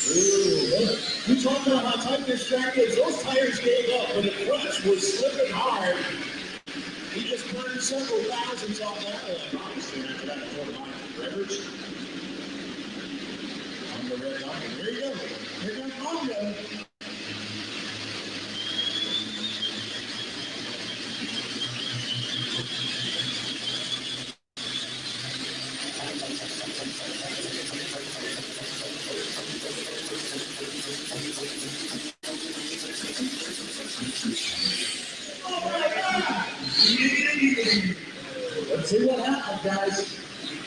You talk about how tight this track is. Those tires gave up, and the clutch was slipping hard. He just burned several thousands on that one. Obviously, after that, Rivers. On the red line. Here you go. Here comes Honda. Let's see what happens, guys.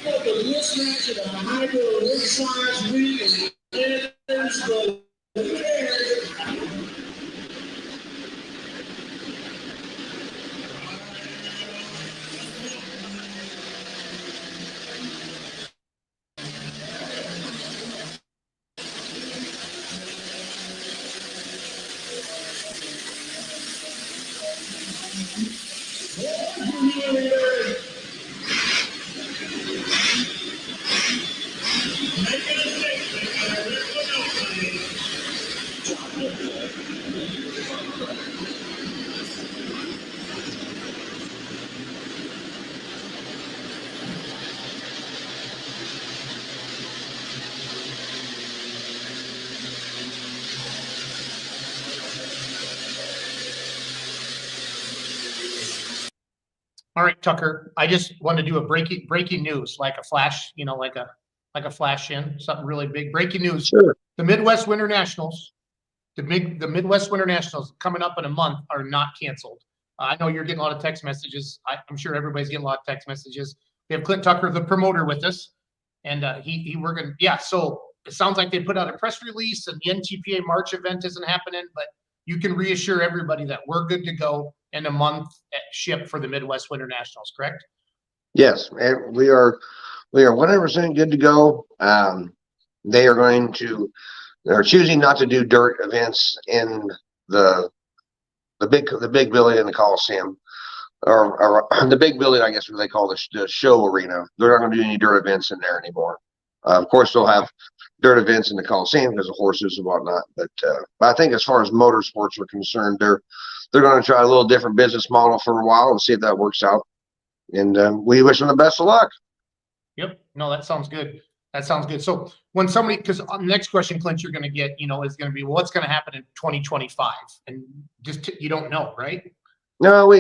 Got the mismatch of the hydro mid-size wheel, and there's the All right, Tucker, I just want to do a breaking news, like a flash, like a flash in, something really big. Breaking news. Sure. The Midwest Winter Nationals, the Midwest Winter Nationals coming up in a month are not canceled. I know you're getting a lot of text messages. I'm sure everybody's getting a lot of text messages. We have Clint Tucker, the promoter, with us, and so it sounds like they put out a press release and the NTPA March event isn't happening, but you can reassure everybody that we're good to go in a month at ship for the Midwest Winter Nationals, correct? Yes, we are 100% good to go. They're choosing not to do dirt events in the big building in the Coliseum, or the big building, I guess what they call the show arena. They're not going to do any dirt events in there anymore. Of course, they'll have dirt events in the Coliseum because of horses and whatnot. But I think as far as motorsports are concerned, they're going to try a little different business model for a while and see if that works out. And we wish them the best of luck. Yep. No, that sounds good. So when somebody, because the next question, Clint, you're going to get, is going to be, well, what's going to happen in 2025? And just you don't know, right? No,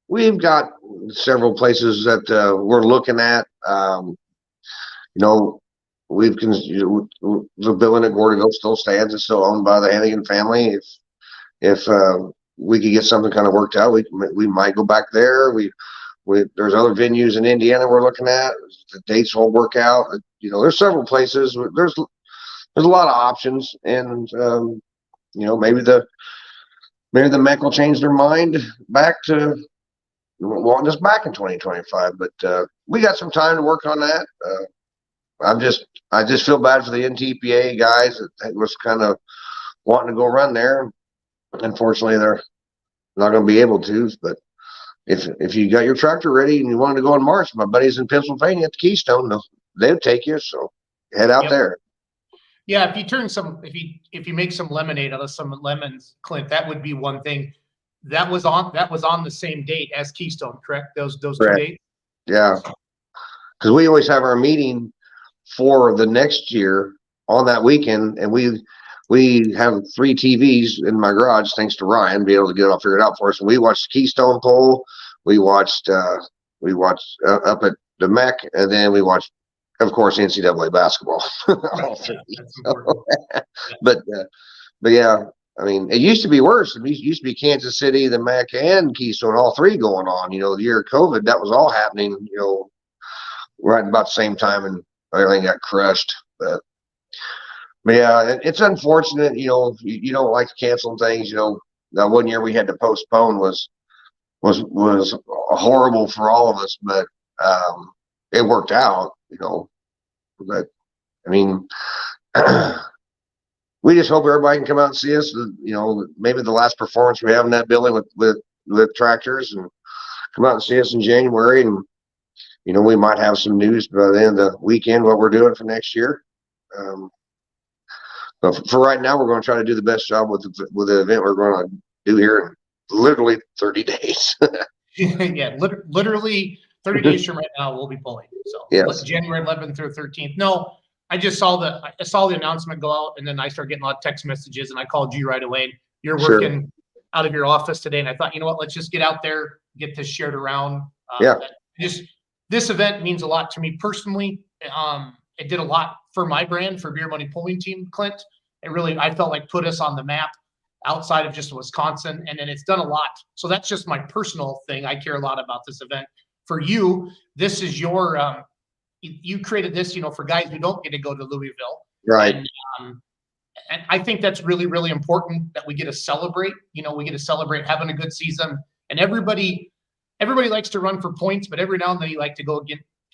we've got several places that we're looking at. The building at Gordyville still stands. It's still owned by the Hannigan family. If we could get something kind of worked out, we might go back there. There's other venues in Indiana we're looking at. The dates won't work out. There's several places. There's a lot of options, and maybe the MEC will change their mind back to wanting us back in 2025. But we got some time to work on that. I just feel bad for the NTPA guys that was kind of wanting to go run there. Unfortunately, they're not going to be able to. But if you got your tractor ready and you wanted to go in March, my buddies in Pennsylvania at the Keystone, they'll take you. So head out there. Yeah, if you make some lemonade out of some lemons, Clint, that would be one thing. That was on the same date as Keystone, correct? Those Correct. 2 dates. Yeah, because we always have our meeting for the next year on that weekend, and we have 3 TVs in my garage, thanks to Ryan, be able to get it all figured out for us. And we watched Keystone Pole, we watched up at the MEC, and then we watched, of course, NCAA basketball. But yeah, I mean, it used to be worse. It used to be Kansas City, the MEC, and Keystone, all 3 going on. The year of COVID, that was all happening. Right about the same time, and everything got crushed. But yeah, it's unfortunate. You don't like to cancel things. That one year we had to postpone was horrible for all of us, but it worked out. But I mean, we just hope everybody can come out and see us. Maybe the last performance we have in that building with tractors, and come out and see us in January, and we might have some news by the end of the weekend what we're doing for next year. But for right now, we're going to try to do the best job with the event we're going to do here in literally 30 days. Yeah, literally 30 days from right now, we'll be pulling. So Yes. January 11th through 13th. No, I just saw the announcement go out, and then I started getting a lot of text messages, and I called you right away. You're Sure. working out of your office today, and I thought, you know what, let's just get out there, get this shared around. Yeah. This event means a lot to me personally. It did a lot for my brand, for Beer Money Pulling Team, Clint. It really, I felt like, put us on the map outside of just Wisconsin, and then it's done a lot. So that's just my personal thing. I care a lot about this event. For you, this is your you created this, for guys who don't get to go to Louisville. Right. And I think that's really, really important that we get to celebrate. We get to celebrate having a good season. And everybody likes to run for points, but every now and then you like to go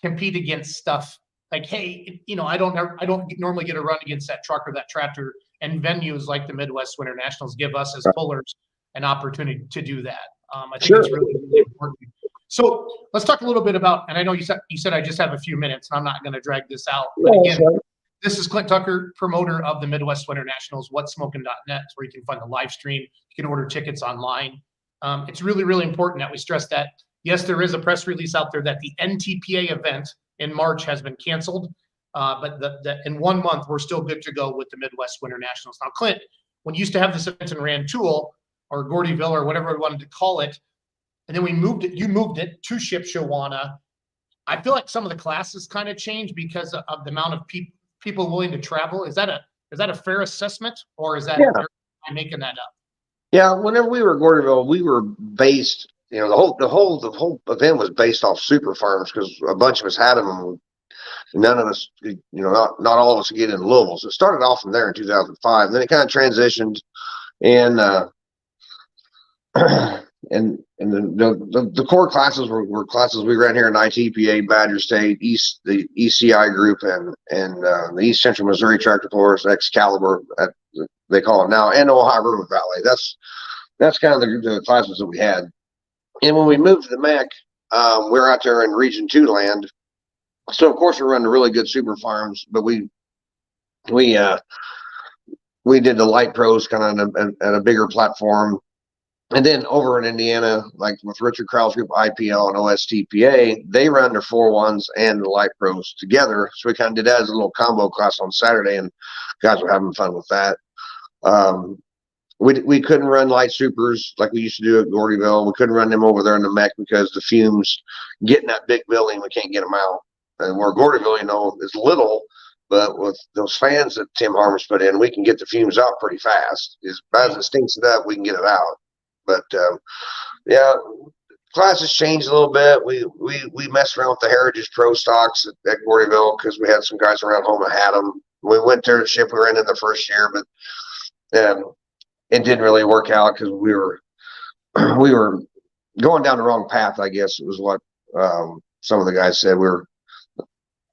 compete against stuff like, hey, I don't normally get a run against that truck or that tractor. And venues like the Midwest Winter Nationals give us as pullers an opportunity to do that. I think it's really, really important. So let's talk a little bit about, and I know you said I just have a few minutes, and I'm not going to drag this out. But again, this is Clint Tucker, promoter of the Midwest Winter Nationals, whatsmoking.net, where you can find the live stream. You can order tickets online. It's really, really important that we stress that, yes, there is a press release out there that the NTPA event in March has been canceled. But in 1 month, we're still good to go with the Midwest Winter Nationals. Now, Clint, when you used to have this event in Rantoul or Gordyville or whatever we wanted to call it, and then you moved it to Shipshewana. I feel like some of the classes kind of changed because of the amount of people willing to travel. Is that a fair assessment, or is that I'm making that up? Yeah, whenever we were at Gordyville, we were based, the whole event was based off super farms because a bunch of us had them. None of us, not all of us could get in Louisville. So it started off from there in 2005. And then it kind of transitioned, and and the core classes were classes we ran here in ITPA, Badger State, the ECI group, and the East Central Missouri Tractor Pullers, Excalibur, they call it now, and Ohio River Valley. That's kind of the classes that we had. And when we moved to the MEC, we're out there in Region 2 land. So of course we're running really good super farms, but we did the light pros kind of at a bigger platform. And then over in Indiana, like with Richard Krause Group, IPL and OSTPA, they run their 4-1s and the light pros together. So we kind of did that as a little combo class on Saturday, and guys were having fun with that. We couldn't run light supers like we used to do at Gordyville. We couldn't run them over there in the MEC because the fumes getting that big building, we can't get them out. And where Gordyville, is little, but with those fans that Tim Harmer's put in, we can get the fumes out pretty fast. As bad as it stinks it up, we can get it out. But classes changed a little bit. We messed around with the Heritage Pro stocks at Gordyville because we had some guys around home that had them. We went there to ship. We were in the first year, but it didn't really work out because we were going down the wrong path, I guess it was what some of the guys said. We were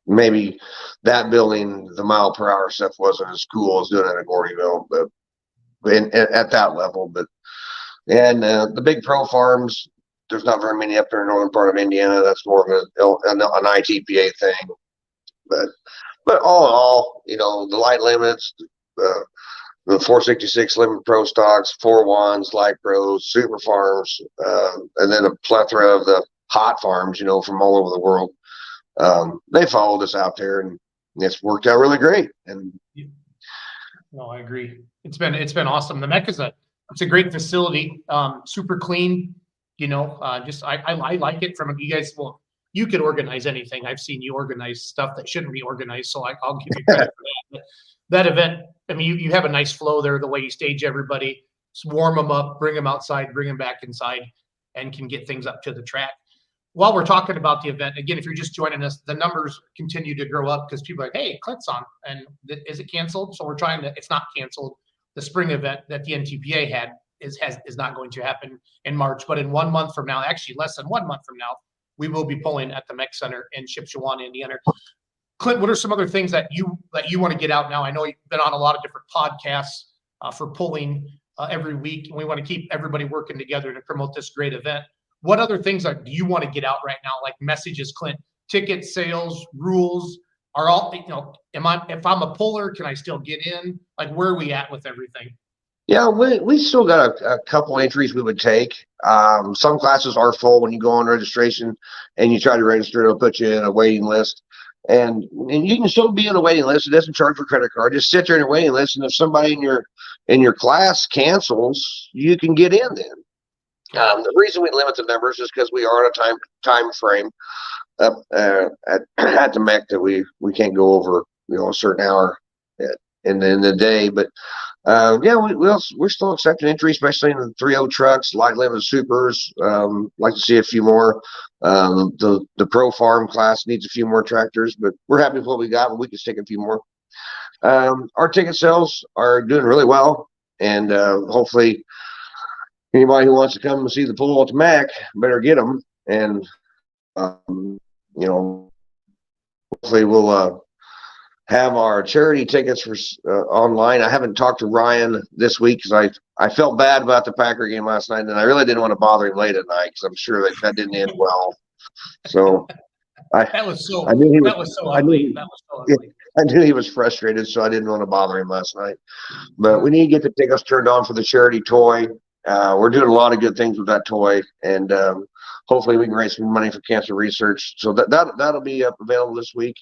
maybe that building, the mile per hour stuff wasn't as cool as doing it at Gordyville, but at that level. But the big pro farms, there's not very many up there in the northern part of Indiana. That's more of an ITPA thing. But all in all, the light limits, the 466 limit pro stocks, 4-1s, light pros, super farms, and then a plethora of the hot farms, from all over the world. They followed us out there, and it's worked out really great. And no, I agree. It's been awesome. The MEC it's a great facility, super clean. I like it from you guys. Well, you could organize anything. I've seen you organize stuff that shouldn't be organized, so I'll give you credit for that. But that event, I mean, you have a nice flow there. The way you stage everybody, just warm them up, bring them outside, bring them back inside, and can get things up to the track. While we're talking about the event, again, if you're just joining us, the numbers continue to grow up because people are like, hey, Clint's on. And is it canceled? So we're trying to, it's not canceled. The spring event that the NTPA had is not going to happen in March. But in 1 month from now, actually less than 1 month from now, we will be pulling at the MEC Center in Shipshewana, Indiana. Clint, what are some other things that you want to get out now? I know you've been on a lot of different podcasts for pulling every week, and we want to keep everybody working together to promote this great event. What other things do you want to get out right now, like messages, Clint? Ticket sales, rules, are all, if I'm a puller, can I still get in? Like, where are we at with everything? Yeah, we still got a couple entries we would take. Some classes are full when you go on registration and you try to register, it'll put you in a waiting list. And you can still be in the waiting list. It doesn't charge for credit card. Just sit there in your waiting list, and if somebody in your class cancels, you can get in then. The reason we limit the numbers is because we are on a time frame up at the MEC that we can't go over a certain hour in the day. But yeah, we're still accepting entry, especially in the 3.0 trucks, light limited supers. Like to see a few more. The pro farm class needs a few more tractors, but we're happy with what we got. But we can stick a few more. Our ticket sales are doing really well, and hopefully anybody who wants to come and see the pool at the MAC better get them. And hopefully we'll have our charity tickets for online. I haven't talked to Ryan this week because I felt bad about the Packer game last night, and I really didn't want to bother him late at night because I'm sure that didn't end well. So that was so ugly. That was so ugly. I knew he was frustrated, so I didn't want to bother him last night. But we need to get the tickets turned on for the charity toy. We're doing a lot of good things with that toy, and hopefully we can raise some money for cancer research. So that'll be available this week.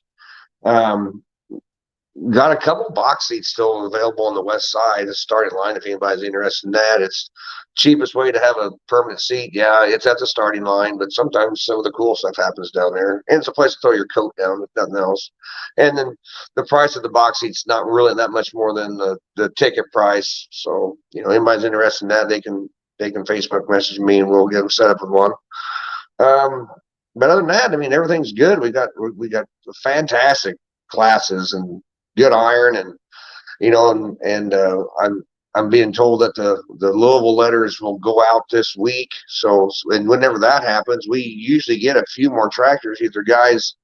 Got a couple box seats still available on the west side. The starting line, if anybody's interested in that. It's cheapest way to have a permanent seat. Yeah, it's at the starting line, but sometimes some of the cool stuff happens down there. And it's a place to throw your coat down, if nothing else. And then the price of the box seat's not really that much more than the ticket price. So, anybody's interested in that, they can Facebook message me and we'll get them set up with one. But other than that, everything's good. We got fantastic classes and good iron, and I'm being told that the Louisville letters will go out this week. So, and whenever that happens, we usually get a few more tractors, either guys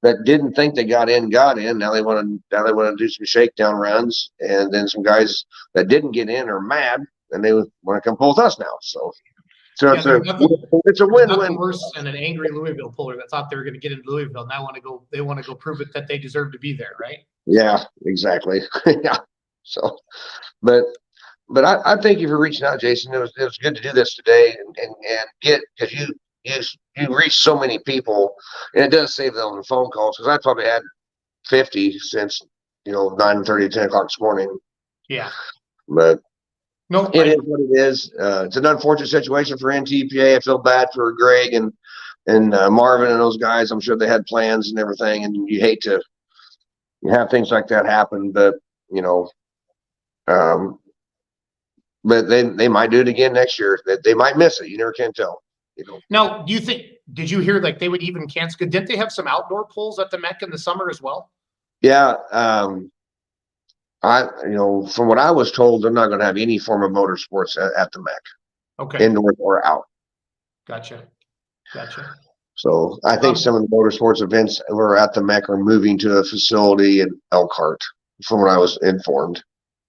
that didn't think they got in. Now they want to do some shakedown runs, and then some guys that didn't get in are mad and they want to come pull with us now. So it's a win-win. Nothing worse than an angry Louisville puller that thought they were going to get into Louisville. Now they want to go prove it that they deserve to be there, right? Yeah, exactly. Yeah. So, but I thank you for reaching out, Jason. It was good to do this today and get, because you reach so many people, and it does save them on the phone calls, because I probably had 50 since 9:30, 10 o'clock this morning. Yeah. But no, it is what it is. It's an unfortunate situation for NTPA. I feel bad for Greg and Marvin and those guys. I'm sure they had plans and everything, and you hate to have things like that happen, but but they might do it again next year. They might miss it. You never can tell. Now, did you hear like they would even cancel? Didn't they have some outdoor pools at the MEC in the summer as well? Yeah. From what I was told, they're not going to have any form of motorsports at the MEC. Okay. Indoor or out. Gotcha. So I think some of the motorsports events that were at the MEC are moving to a facility in Elkhart, from what I was informed.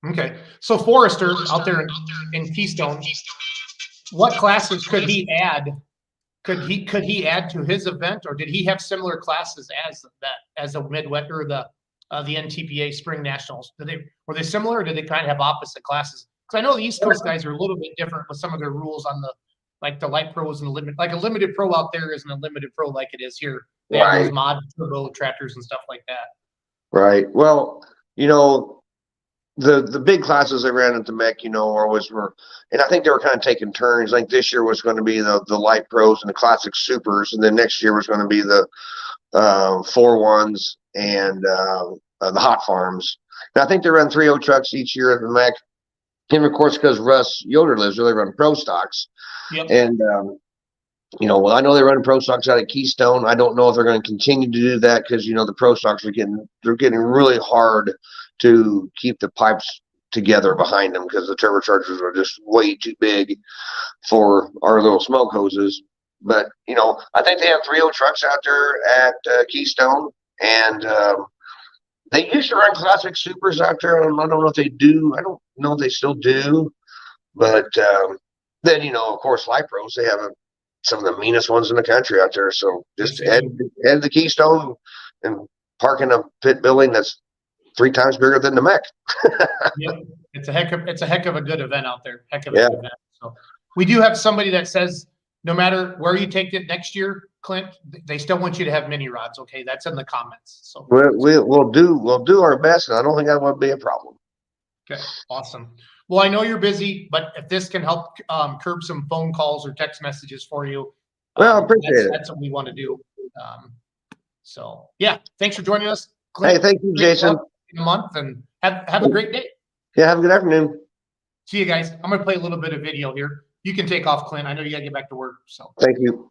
Okay. So Forrester out there in Keystone, what classes could he add? Could he add to his event, or did he have similar classes as a Midwest or the NTPA Spring Nationals? Were they similar, or did they kind of have opposite classes? Because I know the East Coast guys are a little bit different with some of their rules on the light pros and the limit. Like a limited pro out there isn't a limited pro like it is here. They have those mod turbo tractors and stuff like that. Right. Well, the big classes they ran at the MEC, were, and I think they were kind of taking turns. Like this year was going to be the light pros and the classic supers, and then next year was going to be the 4-1s and the hot farms. And I think they run 3.0 trucks each year at the MEC. And of course, because Russ Yoder lives there, they run pro stocks. Yep. And I know they run pro stocks out at Keystone. I don't know if they're going to continue to do that, because the pro stocks are getting really hard to keep the pipes together behind them, because the turbochargers are just way too big for our little smoke hoses. But I think they have 3.0 trucks out there at Keystone, and they used to run classic supers out there. I don't know if they do. I don't know if they still do. But then of course, light pros, they have some of the meanest ones in the country out there. So just head to Keystone and park in a pit building that's 3 times bigger than the Mech. Yep. It's a heck of a good event out there. Heck of a Yeah. good event. So we do have somebody that says no matter where you take it next year, Clint, they still want you to have mini rods. Okay, that's in the comments. So We'll do our best, and I don't think that would be a problem. okay, awesome. Well, I know you're busy, but if this can help curb some phone calls or text messages for you, Well, I appreciate it. that's what we want to do. So yeah, thanks for joining us, Clint. Hey, thank you, Great Jason. luck in a month, and have a great day. Yeah, have a good afternoon. See you guys. I'm gonna play a little bit of video here. You can take off, Clint. I know you gotta get back to work. So Thank you.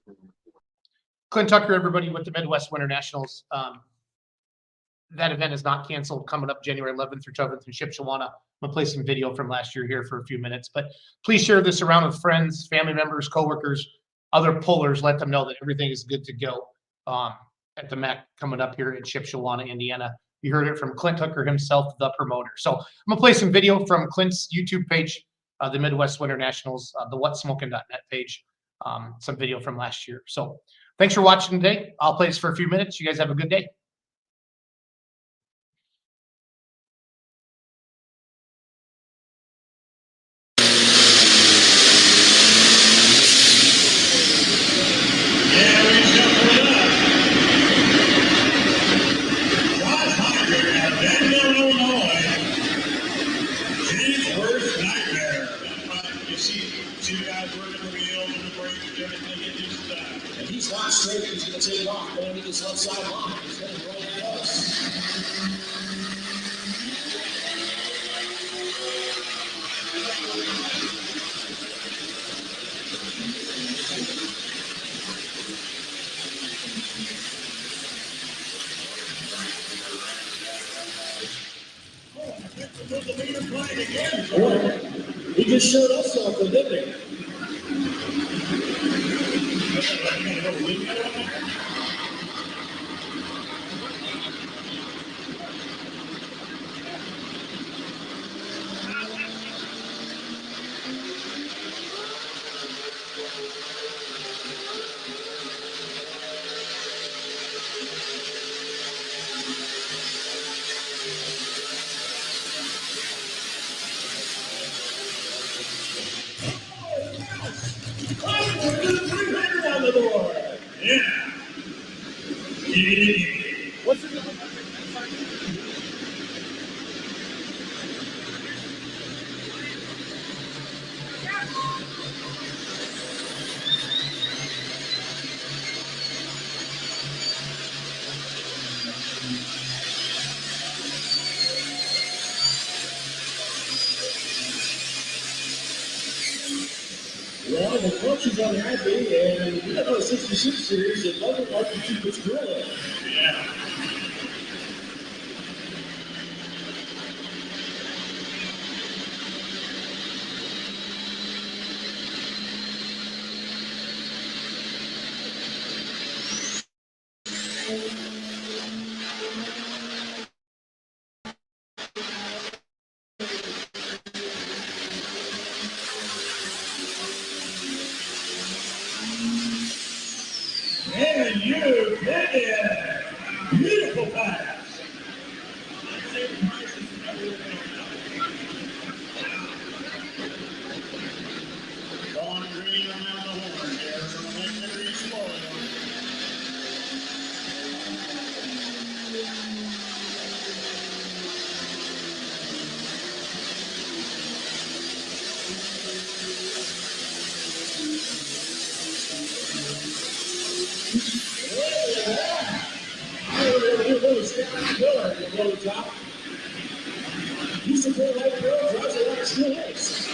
Clint Tucker, everybody, with the Midwest Winter Nationals. That event is not canceled. Coming up January 11th through 12th in Shipshewana. I'm gonna play some video from last year here for a few minutes, but please share this around with friends, family members, coworkers, other pullers. Let them know that everything is good to go at the MAC coming up here in Shipshewana, Indiana. You heard it from Clint Tucker himself, the promoter. So I'm gonna play some video from Clint's YouTube page, the Midwest Winter Nationals, the whatsmoking.net page, some video from last year. So thanks for watching today. I'll play this for a few minutes. You guys have a good day. He's not straight, he's going to take off, going to this left sideline. He's going to roll at us. He just showed us something, didn't he? On the door. Yeah. What's it? Well, the coach is unhappy, and you know, 66 series, it doesn't like to keep its grilling. Yeah. And you did it! Beautiful pass! Going green around the horn here from the victory spoil. Used to play like girl, drives a lot of steel legs.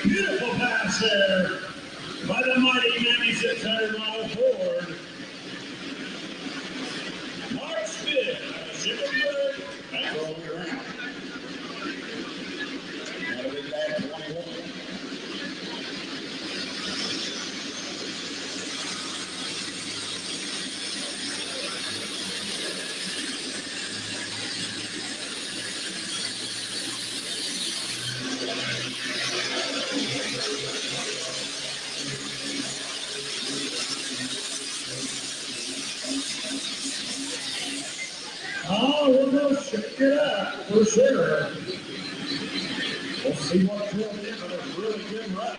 Beautiful pass there by the mighty 9600 model Ford. March 5th, Check it out for sure. We'll see what drove in on a really good run.